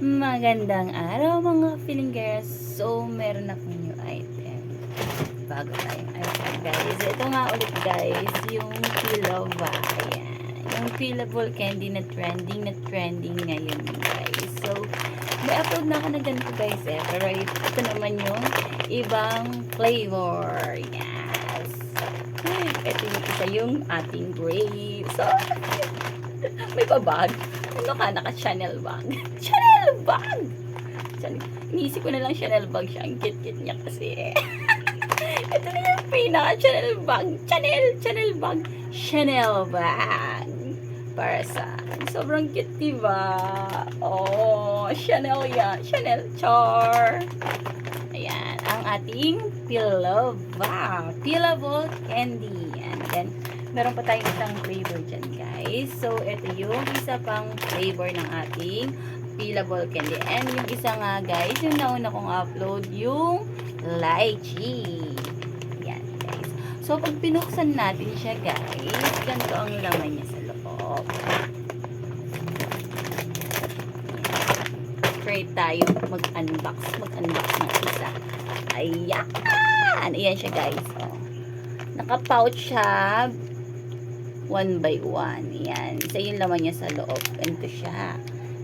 Magandang araw mga feelingers. So, meron akong new item. Bago tayong item guys. Ito nga ulit guys, yung Pilova. Ayan. Yung fillable candy na trending ngayon guys. So, may upload na ako na ganito guys eh. Pero ito naman yung ibang flavor. Yes. Ito yung isa yung ating grape. So, may pabag. Ano ka? Naka-Chanel bag. Chanel bag! Inisip ko na lang Chanel bag siya. Ang cute-cute niya kasi. Ito na yung pinaka-Chanel bag. Chanel bag. Chanel bag. Para sa sobrang cute, diba? Oh, Chanel yan. Chanel char. Ayan. Ang ating Pilova. Pillable candy. And then, meron pa tayong isang flavor dyan, guys. So, ito yung isa pang flavor ng ating fillable candy. And yung isa nga, guys, yung nauna kong upload, yung lychee. Yan, guys. So, pag pinuksan natin siya, guys, ganito ang laman niya sa loob. Try tayo mag-unbox ng isa. Ayan! Ayan siya, guys. Oh. Naka-pouch siya. 1 by 1. Ayan. Isa yung laman niya sa loob. Ganito siya.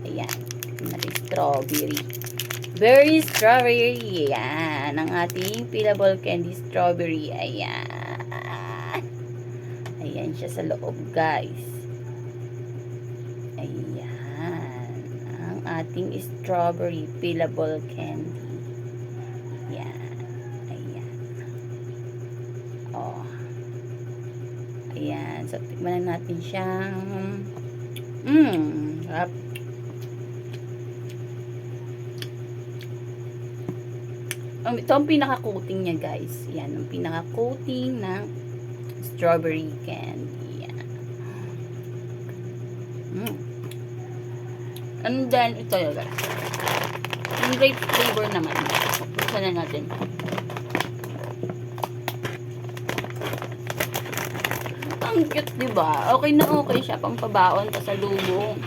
Ayan. Natin strawberry. Berry strawberry. Ayan. Ang ating fillable candy strawberry. Ayan. Ayan siya sa loob, guys. Ayan. Ang ating strawberry fillable candy. Ayan. Ayan. Oh. Ayan. So, tikman na natin siyang sarap. Ito ang pinaka-coating niya, guys. Ayan. Ang pinaka-coating ng strawberry candy. Ayan. And then, ito yun, guys. Yung grape flavor naman. Buksan na natin. Ang cute, diba? Okay na okay siya pang pabaon, pasalubong,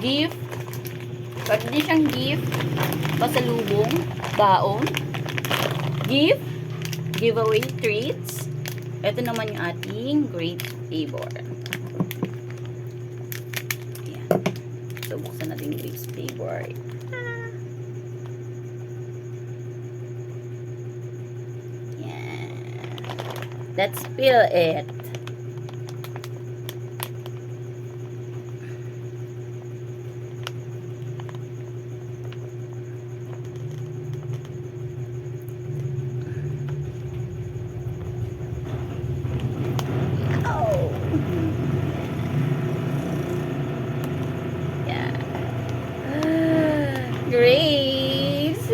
gift, pwede din siyang gift, pasalubong, baon, gift, giveaway treats. Ito naman yung ating grape flavor. Ayan. So, buksan natin yung grape flavor. Ayan. Let's peel it. Grapes.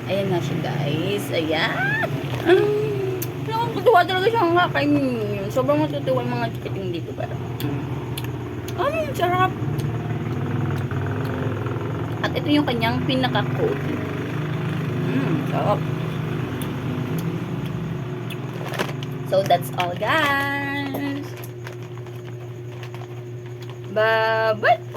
Ayan nga siya, guys. Ayan. Natutuwa talaga siya nga kainin. Sobrang matutuwa yung mga chikiting dito. Pero, sarap. At ito yung kanyang pinaka-coating. Sarap. So, that's all, guys. Bye-bye.